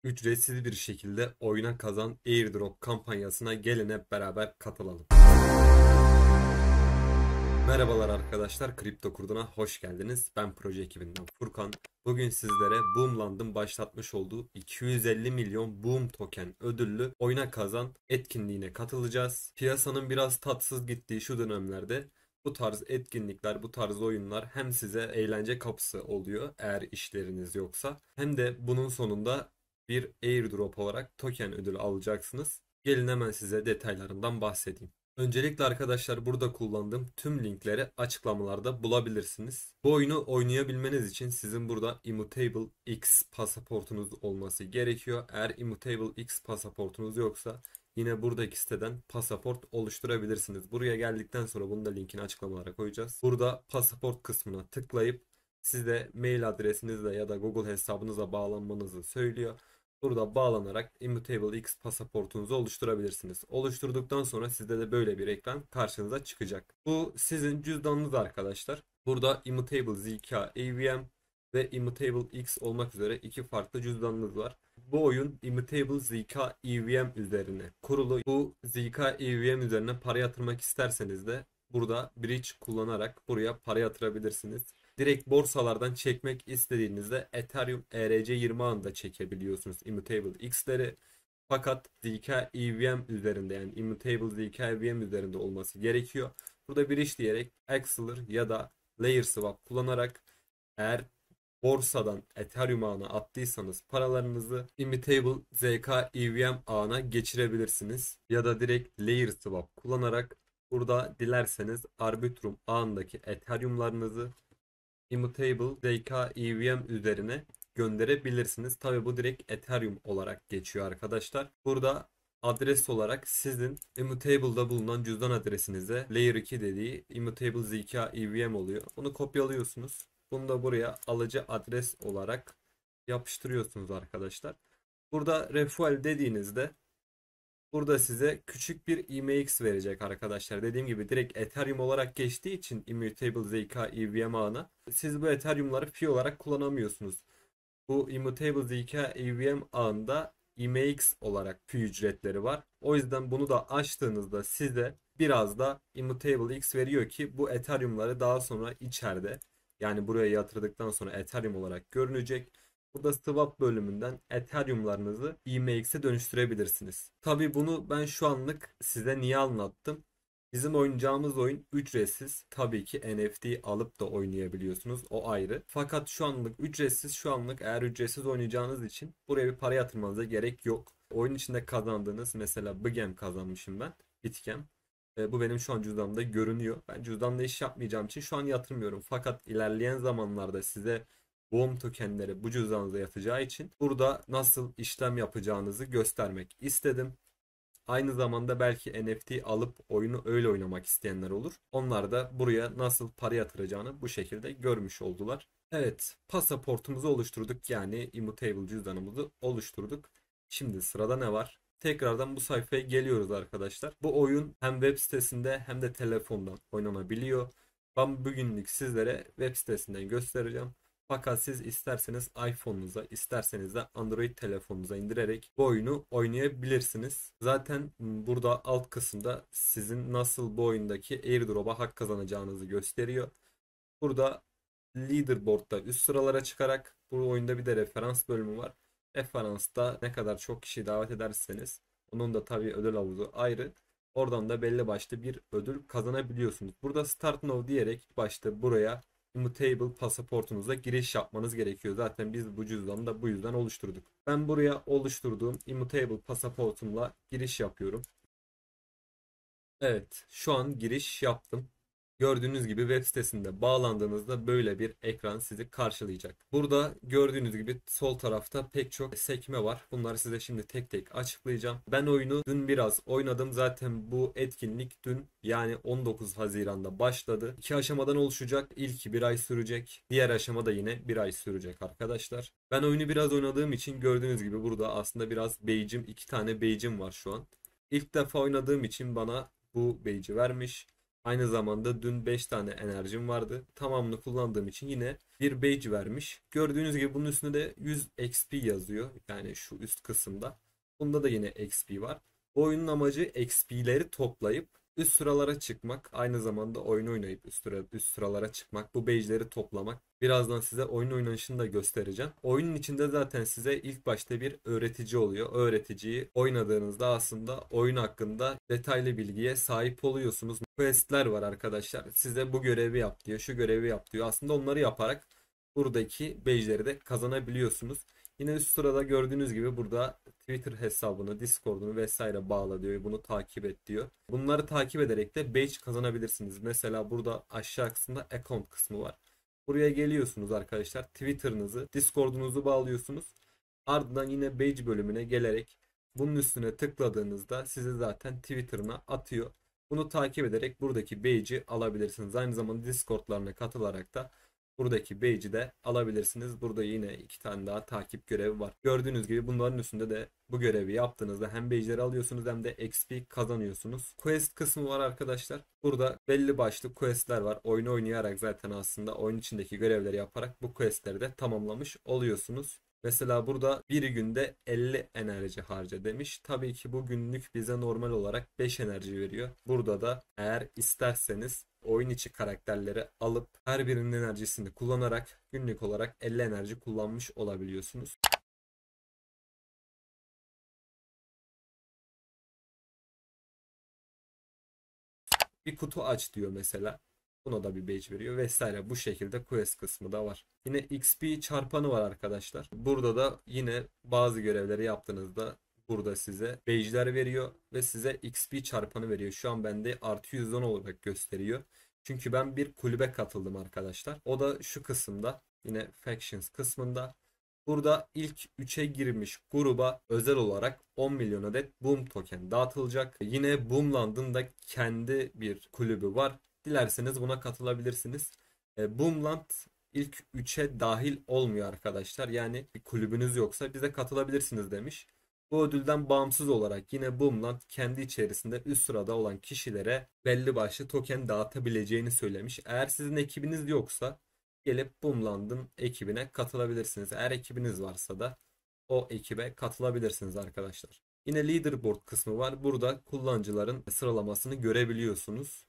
Ücretsiz bir şekilde oyuna kazan airdrop kampanyasına gelin hep beraber katılalım. Merhabalar arkadaşlar, Kripto Kurdu'na hoş geldiniz. Ben proje ekibinden Furkan. Bugün sizlere Boomland'ın başlatmış olduğu 250 milyon Boom Token ödüllü oyuna kazan etkinliğine katılacağız. Piyasanın biraz tatsız gittiği şu dönemlerde bu tarz etkinlikler, bu tarz oyunlar hem size eğlence kapısı oluyor eğer işleriniz yoksa, hem de bunun sonunda bir airdrop olarak token ödülü alacaksınız. Gelin hemen size detaylarından bahsedeyim. Öncelikle arkadaşlar, burada kullandığım tüm linkleri açıklamalarda bulabilirsiniz. Bu oyunu oynayabilmeniz için sizin burada Immutable X pasaportunuz olması gerekiyor. Eğer Immutable X pasaportunuz yoksa yine buradaki siteden pasaport oluşturabilirsiniz. Buraya geldikten sonra bunu da linkini açıklamalara koyacağız. Burada pasaport kısmına tıklayıp size mail adresinizle ya da Google hesabınıza bağlanmanızı söylüyor. Burada bağlanarak Immutable X pasaportunuzu oluşturabilirsiniz. Oluşturduktan sonra sizde de böyle bir ekran karşınıza çıkacak. Bu sizin cüzdanınız arkadaşlar. Burada Immutable ZK AVM ve Immutable X olmak üzere iki farklı cüzdanınız var. Bu oyun Immutable ZK EVM üzerine kurulu. Bu ZK EVM üzerine para yatırmak isterseniz de burada bridge kullanarak buraya para yatırabilirsiniz. Direkt borsalardan çekmek istediğinizde Ethereum ERC20 ağında çekebiliyorsunuz Immutable X'leri. Fakat ZK EVM üzerinde, yani Immutable ZK EVM üzerinde olması gerekiyor. Burada bir iş diyerek Axeler ya da Layer Swap kullanarak, eğer borsadan Ethereum ağına attıysanız paralarınızı, Immutable ZK EVM ağına geçirebilirsiniz. Ya da direkt Layer Swap kullanarak burada dilerseniz Arbitrum ağındaki Ethereum'larınızı Immutable ZK EVM üzerine gönderebilirsiniz. Tabi bu direkt Ethereum olarak geçiyor arkadaşlar. Burada adres olarak sizin Immutable'da bulunan cüzdan adresinize Layer 2 dediği Immutable ZK EVM oluyor. Bunu kopyalıyorsunuz. Bunu da buraya alıcı adres olarak yapıştırıyorsunuz arkadaşlar. Burada refuel dediğinizde burada size küçük bir IMX verecek arkadaşlar. Dediğim gibi direkt Ethereum olarak geçtiği için Immutable ZK EVM ağına siz bu Ethereum'ları fee olarak kullanamıyorsunuz. Bu Immutable ZK EVM ağında IMX olarak fee ücretleri var. O yüzden bunu da açtığınızda size biraz da Immutable X veriyor ki bu Ethereum'ları daha sonra içeride, yani buraya yatırdıktan sonra Ethereum olarak görünecek. Burada swap bölümünden Ethereum'larınızı IMX'e dönüştürebilirsiniz. Tabii bunu ben şu anlık size niye anlattım? Bizim oynayacağımız oyun ücretsiz. Tabii ki NFT alıp da oynayabiliyorsunuz. O ayrı. Fakat şu anlık ücretsiz. Şu anlık eğer ücretsiz oynayacağınız için buraya bir para yatırmanıza gerek yok. Oyun içinde kazandığınız, mesela Bgem kazanmışım ben. Bitgem. Bu benim şu an cüzdanımda görünüyor. Ben cüzdanla iş yapmayacağım için şu an yatırmıyorum. Fakat ilerleyen zamanlarda size Boom tokenleri bu cüzdanınıza yatacağı için burada nasıl işlem yapacağınızı göstermek istedim. Aynı zamanda belki NFT alıp oyunu öyle oynamak isteyenler olur. Onlar da buraya nasıl para yatıracağını bu şekilde görmüş oldular. Evet, pasaportumuzu oluşturduk, yani Immutable cüzdanımızı oluşturduk. Şimdi sırada ne var? Tekrardan bu sayfaya geliyoruz arkadaşlar. Bu oyun hem web sitesinde hem de telefondan oynanabiliyor. Ben bugünlük sizlere web sitesinden göstereceğim. Fakat siz isterseniz iPhone'unuza, isterseniz de Android telefonunuza indirerek bu oyunu oynayabilirsiniz. Zaten burada alt kısımda sizin nasıl bu oyundaki airdrop'a hak kazanacağınızı gösteriyor. Burada leaderboard'da üst sıralara çıkarak, bu oyunda bir de referans bölümü var. Referansta ne kadar çok kişi davet ederseniz onun da tabii ödül havuzu ayrı. Oradan da belli başlı bir ödül kazanabiliyorsunuz. Burada Start Now diyerek başta buraya Immutable pasaportunuza giriş yapmanız gerekiyor. Zaten biz bu cüzdanı da bu yüzden oluşturduk. Ben buraya oluşturduğum Immutable pasaportumla giriş yapıyorum. Evet, şu an giriş yaptım. Gördüğünüz gibi web sitesinde bağlandığınızda böyle bir ekran sizi karşılayacak. Burada gördüğünüz gibi sol tarafta pek çok sekme var. Bunları size şimdi tek tek açıklayacağım. Ben oyunu dün biraz oynadım. Zaten bu etkinlik dün, yani 19 Haziran'da başladı. İki aşamadan oluşacak. İlki bir ay sürecek. Diğer aşamada yine bir ay sürecek arkadaşlar. Ben oyunu biraz oynadığım için gördüğünüz gibi burada aslında biraz beycim, iki tane beycim var şu an. İlk defa oynadığım için bana bu badge'i vermiş. Aynı zamanda dün 5 tane enerjim vardı. Tamamını kullandığım için yine bir badge vermiş. Gördüğünüz gibi bunun üstünde de 100 XP yazıyor. Yani şu üst kısımda. Bunda da yine XP var. Bu oyunun amacı XP'leri toplayıp üst sıralara çıkmak. Aynı zamanda oyun oynayıp üst sıralara çıkmak. Bu badge'leri toplamak. Birazdan size oyun oynanışını da göstereceğim. Oyunun içinde zaten size ilk başta bir öğretici oluyor. O öğreticiyi oynadığınızda aslında oyun hakkında detaylı bilgiye sahip oluyorsunuz. Quest'ler var arkadaşlar. Size bu görevi yap diyor, şu görevi yap diyor. Aslında onları yaparak buradaki badge'leri de kazanabiliyorsunuz. Yine üst sırada gördüğünüz gibi burada Twitter hesabını, Discord'unu vesaire bağla diyor. Bunu takip et diyor. Bunları takip ederek de badge kazanabilirsiniz. Mesela burada aşağı kısımda account kısmı var. Buraya geliyorsunuz arkadaşlar. Twitter'ınızı, Discord'unuzu bağlıyorsunuz. Ardından yine badge bölümüne gelerek bunun üstüne tıkladığınızda sizi zaten Twitter'ına atıyor. Bunu takip ederek buradaki badge'i alabilirsiniz. Aynı zamanda Discord'larına katılarak da buradaki badge'i de alabilirsiniz. Burada yine iki tane daha takip görevi var. Gördüğünüz gibi bunların üstünde de bu görevi yaptığınızda hem badge'leri alıyorsunuz hem de XP kazanıyorsunuz. Quest kısmı var arkadaşlar. Burada belli başlı questler var. Oyunu oynayarak zaten aslında oyun içindeki görevleri yaparak bu questleri de tamamlamış oluyorsunuz. Mesela burada bir günde 50 enerji harca demiş. Tabii ki bu günlük bize normal olarak 5 enerji veriyor. Burada da eğer isterseniz oyun içi karakterleri alıp her birinin enerjisini kullanarak günlük olarak 50 enerji kullanmış olabiliyorsunuz. Bir kutu aç diyor mesela. Buna da bir badge veriyor vesaire. Bu şekilde quest kısmı da var. Yine XP çarpanı var arkadaşlar. Burada da yine bazı görevleri yaptığınızda burada size badge'ler veriyor ve size XP çarpanı veriyor. Şu an bende artı 110 olarak gösteriyor. Çünkü ben bir kulübe katıldım arkadaşlar. O da şu kısımda, yine Factions kısmında. Burada ilk 3'e girmiş gruba özel olarak 10 milyon adet Boom token dağıtılacak. Yine Boomland'ın da kendi bir kulübü var. Dilerseniz buna katılabilirsiniz. Boomland ilk 3'e dahil olmuyor arkadaşlar. Yani bir kulübünüz yoksa bize katılabilirsiniz demiş. Bu ödülden bağımsız olarak yine Boomland kendi içerisinde üst sırada olan kişilere belli başlı token dağıtabileceğini söylemiş. Eğer sizin ekibiniz yoksa gelip Boomland'ın ekibine katılabilirsiniz. Eğer ekibiniz varsa da o ekibe katılabilirsiniz arkadaşlar. Yine leaderboard kısmı var. Burada kullanıcıların sıralamasını görebiliyorsunuz.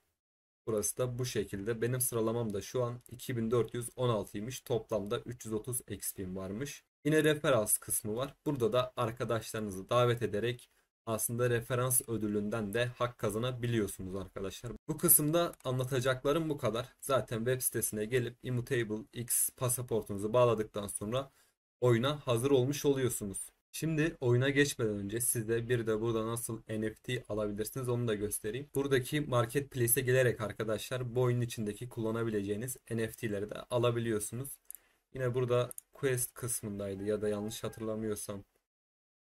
Burası da bu şekilde. Benim sıralamam da şu an 2416'ymış. Toplamda 330 XP'm varmış. Yine referans kısmı var. Burada da arkadaşlarınızı davet ederek aslında referans ödülünden de hak kazanabiliyorsunuz arkadaşlar. Bu kısımda anlatacaklarım bu kadar. Zaten web sitesine gelip Immutable X pasaportunuzu bağladıktan sonra oyuna hazır olmuş oluyorsunuz. Şimdi oyuna geçmeden önce size bir de burada nasıl NFT alabilirsiniz onu da göstereyim. Buradaki marketplace'e gelerek arkadaşlar bu oyunun içindeki kullanabileceğiniz NFT'leri de alabiliyorsunuz. Yine burada Quest kısmındaydı ya da yanlış hatırlamıyorsam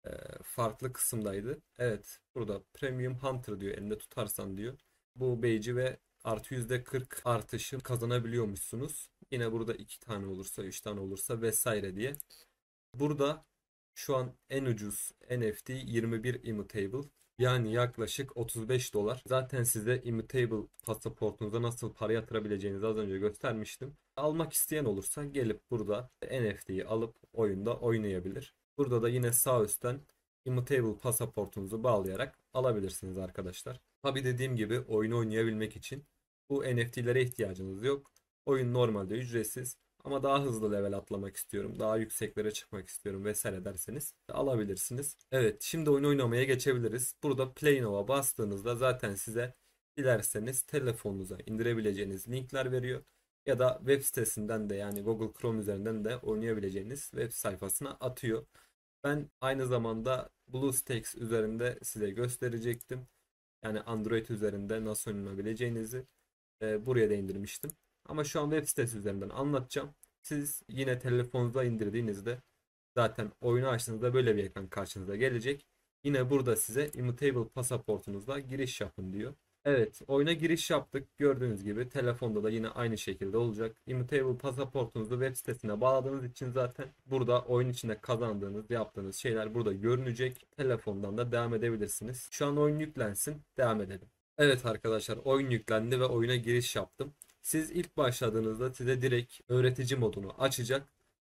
e, farklı kısımdaydı. Evet, burada Premium Hunter diyor, elinde tutarsan diyor. Bu badge'i ve artı %40 artışı kazanabiliyormuşsunuz. Yine burada 2 tane olursa 3 tane olursa vesaire diye. Burada şu an en ucuz NFT 21 Immutable. Yani yaklaşık 35 dolar. Zaten size Immutable pasaportunuza nasıl para yatırabileceğinizi az önce göstermiştim. Almak isteyen olursa gelip burada NFT'yi alıp oyunda oynayabilir. Burada da yine sağ üstten Immutable pasaportunuzu bağlayarak alabilirsiniz arkadaşlar. Tabi dediğim gibi oyunu oynayabilmek için bu NFT'lere ihtiyacınız yok. Oyun normalde ücretsiz. Ama daha hızlı level atlamak istiyorum, daha yükseklere çıkmak istiyorum vesaire derseniz alabilirsiniz. Evet, şimdi oyun oynamaya geçebiliriz. Burada Play Now'a bastığınızda zaten size dilerseniz telefonunuza indirebileceğiniz linkler veriyor. Ya da web sitesinden de, yani Google Chrome üzerinden de oynayabileceğiniz web sayfasına atıyor. Ben aynı zamanda BlueStacks üzerinde size gösterecektim. Yani Android üzerinde nasıl oynanabileceğinizi buraya da indirmiştim. Ama şu an web sitesi üzerinden anlatacağım. Siz yine telefonunuza indirdiğinizde zaten oyunu açtığınızda böyle bir ekran karşınıza gelecek. Yine burada size Immutable pasaportunuzla giriş yapın diyor. Evet, oyuna giriş yaptık. Gördüğünüz gibi telefonda da yine aynı şekilde olacak. Immutable pasaportunuzu web sitesine bağladığınız için zaten burada oyun içinde kazandığınız, yaptığınız şeyler burada görünecek. Telefondan da devam edebilirsiniz. Şu an oyun yüklensin. Devam edelim. Evet arkadaşlar, oyun yüklendi ve oyuna giriş yaptım. Siz ilk başladığınızda size direkt öğretici modunu açacak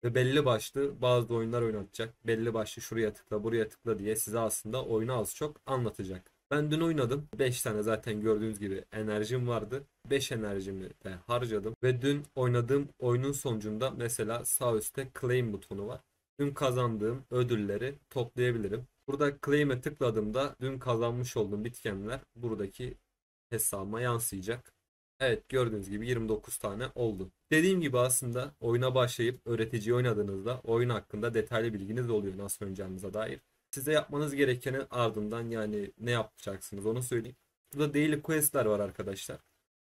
ve belli başlı bazı oyunlar oynatacak. Belli başlı şuraya tıkla buraya tıkla diye size aslında oyunu az çok anlatacak. Ben dün oynadım. 5 tane zaten gördüğünüz gibi enerjim vardı. 5 enerjimi de harcadım. Ve dün oynadığım oyunun sonucunda mesela sağ üstte claim butonu var. Dün kazandığım ödülleri toplayabilirim. Burada claim'e tıkladığımda dün kazanmış olduğum bitcoin'ler buradaki hesabıma yansıyacak. Evet, gördüğünüz gibi 29 tane oldu. Dediğim gibi aslında oyuna başlayıp öğreticiyi oynadığınızda oyun hakkında detaylı bilginiz oluyor nasıl oynayacağınıza dair. Size yapmanız gerekenin ardından yani ne yapacaksınız onu söyleyeyim. Burada daily quest'ler var arkadaşlar.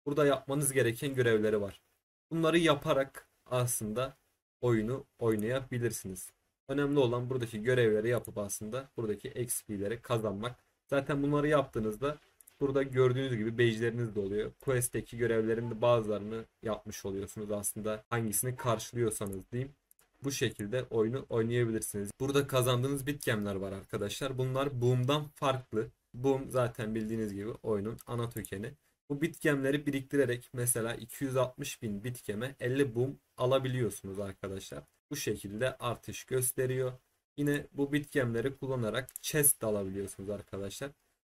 Burada yapmanız gereken görevleri var. Bunları yaparak aslında oyunu oynayabilirsiniz. Önemli olan buradaki görevleri yapıp aslında buradaki XP'leri kazanmak. Zaten bunları yaptığınızda burada gördüğünüz gibi badge'leriniz de oluyor. Quest'teki görevlerin de bazılarını yapmış oluyorsunuz aslında hangisini karşılıyorsanız diyeyim. Bu şekilde oyunu oynayabilirsiniz. Burada kazandığınız bitgemler var arkadaşlar. Bunlar Boom'dan farklı. Boom zaten bildiğiniz gibi oyunun ana tokeni. Bu bitgemleri biriktirerek mesela 260 bin bitkeme 50 boom alabiliyorsunuz arkadaşlar. Bu şekilde artış gösteriyor. Yine bu bitgemleri kullanarak chest de alabiliyorsunuz arkadaşlar.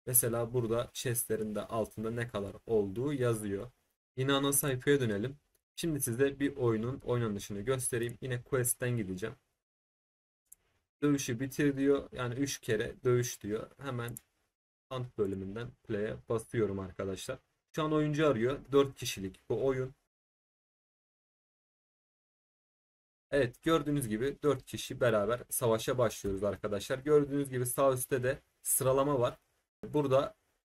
Mesela burada chestlerin de altında ne kadar olduğu yazıyor. Yine ana sayfaya dönelim. Şimdi size bir oyunun oynanışını göstereyim. Yine quest'ten gideceğim. Dövüşü bitir diyor. Yani 3 kere dövüş diyor. Hemen Hunt bölümünden play'e basıyorum arkadaşlar. Şu an oyuncu arıyor. 4 kişilik bu oyun. Evet, gördüğünüz gibi 4 kişi beraber savaşa başlıyoruz arkadaşlar. Gördüğünüz gibi sağ üstte de sıralama var. Burada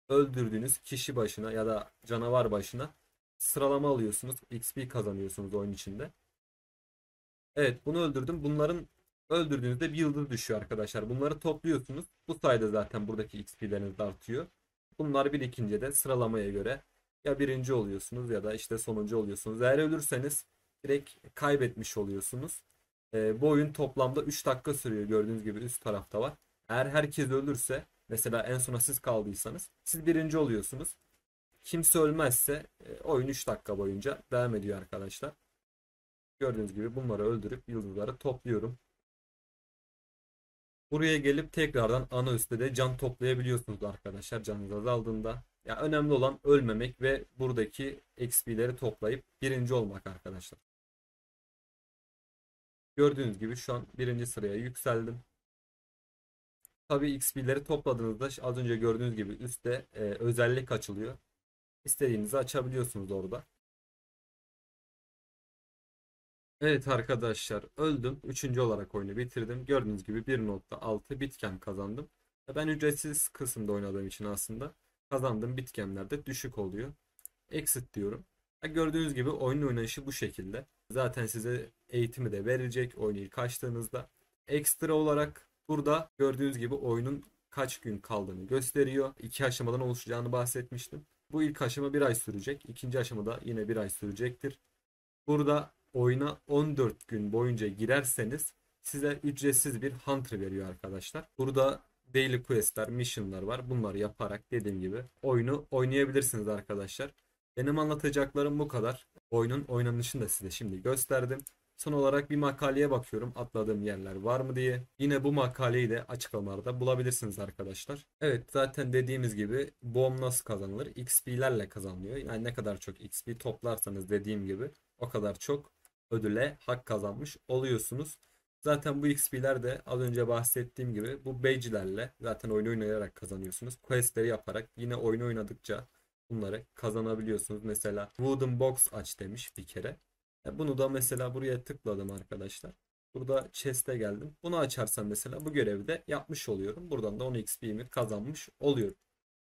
öldürdüğünüz kişi başına ya da canavar başına sıralama alıyorsunuz. XP kazanıyorsunuz oyun içinde. Evet, bunu öldürdüm. Bunların öldürdüğünüzde bir yıldız düşüyor arkadaşlar. Bunları topluyorsunuz. Bu sayede zaten buradaki XP'leriniz de artıyor. Bunlar birikince de sıralamaya göre ya birinci oluyorsunuz ya da işte sonuncu oluyorsunuz. Eğer ölürseniz direkt kaybetmiş oluyorsunuz. Bu oyun toplamda 3 dakika sürüyor. Gördüğünüz gibi üst tarafta var. Eğer herkes ölürse mesela en sona siz kaldıysanız siz birinci oluyorsunuz. Kimse ölmezse oyun 3 dakika boyunca devam ediyor arkadaşlar. Gördüğünüz gibi bunları öldürüp yıldızları topluyorum. Buraya gelip tekrardan ana üstte de can toplayabiliyorsunuz arkadaşlar canınız azaldığında. Ya önemli olan ölmemek ve buradaki XP'leri toplayıp birinci olmak arkadaşlar. Gördüğünüz gibi şu an birinci sıraya yükseldim. Tabii XP'leri topladığınızda az önce gördüğünüz gibi üstte özellik açılıyor. İstediğinizi açabiliyorsunuz orada. Evet arkadaşlar, öldüm. Üçüncü olarak oyunu bitirdim. Gördüğünüz gibi 1.6 bitcoin kazandım. Ben ücretsiz kısımda oynadığım için aslında kazandığım bitcoinler de düşük oluyor. Exit diyorum. Gördüğünüz gibi oyunun oynanışı bu şekilde. Zaten size eğitimi de verecek oyunu ilk açtığınızda. Ekstra olarak burada gördüğünüz gibi oyunun kaç gün kaldığını gösteriyor. İki aşamadan oluşacağını bahsetmiştim. Bu ilk aşama bir ay sürecek. İkinci aşamada yine bir ay sürecektir. Burada oyuna 14 gün boyunca girerseniz size ücretsiz bir hunter veriyor arkadaşlar. Burada daily questler, missionlar var. Bunları yaparak dediğim gibi oyunu oynayabilirsiniz arkadaşlar. Benim anlatacaklarım bu kadar. Oyunun oynanışını da size şimdi gösterdim. Son olarak bir makaleye bakıyorum atladığım yerler var mı diye. Yine bu makaleyi de açıklamalarda bulabilirsiniz arkadaşlar. Evet, zaten dediğimiz gibi bomb nasıl kazanılır? XP'lerle kazanılıyor. Yani ne kadar çok XP toplarsanız dediğim gibi o kadar çok ödüle hak kazanmış oluyorsunuz. Zaten bu XP'ler de az önce bahsettiğim gibi bu badge'lerle zaten oyunu oynayarak kazanıyorsunuz. Quest'leri yaparak yine oyunu oynadıkça bunları kazanabiliyorsunuz. Mesela Wooden Box aç demiş bir kere. Bunu da mesela buraya tıkladım arkadaşlar. Burada chest'e geldim. Bunu açarsam mesela bu görevi de yapmış oluyorum. Buradan da 10 XP'mi kazanmış oluyorum.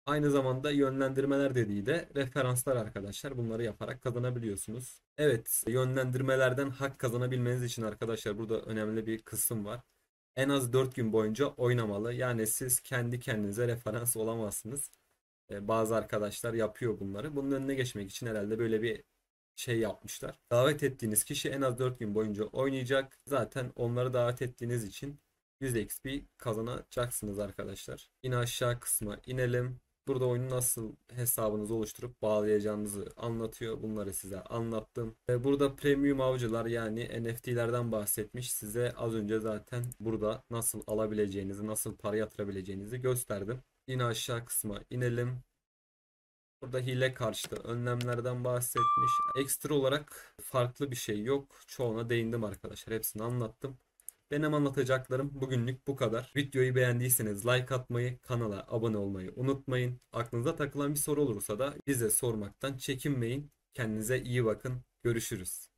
Aynı zamanda yönlendirmeler dediği de referanslar arkadaşlar. Bunları yaparak kazanabiliyorsunuz. Evet, yönlendirmelerden hak kazanabilmeniz için arkadaşlar burada önemli bir kısım var. En az 4 gün boyunca oynamalı. Yani siz kendi kendinize referans olamazsınız. Bazı arkadaşlar yapıyor bunları. Bunun önüne geçmek için herhalde böyle bir şey yapmışlar. Davet ettiğiniz kişi en az 4 gün boyunca oynayacak. Zaten onları davet ettiğiniz için 100 XP kazanacaksınız arkadaşlar. Yine aşağı kısma inelim. Burada oyunu nasıl hesabınızı oluşturup bağlayacağınızı anlatıyor. Bunları size anlattım. Burada premium avcılar yani NFT'lerden bahsetmiş. Size az önce zaten burada nasıl alabileceğinizi, nasıl para yatırabileceğinizi gösterdim. Yine aşağı kısma inelim. Burada hile karşıtı önlemlerden bahsetmiş. Ekstra olarak farklı bir şey yok. Çoğuna değindim arkadaşlar. Hepsini anlattım. Benim anlatacaklarım bugünlük bu kadar. Videoyu beğendiyseniz like atmayı, kanala abone olmayı unutmayın. Aklınıza takılan bir soru olursa da bize sormaktan çekinmeyin. Kendinize iyi bakın. Görüşürüz.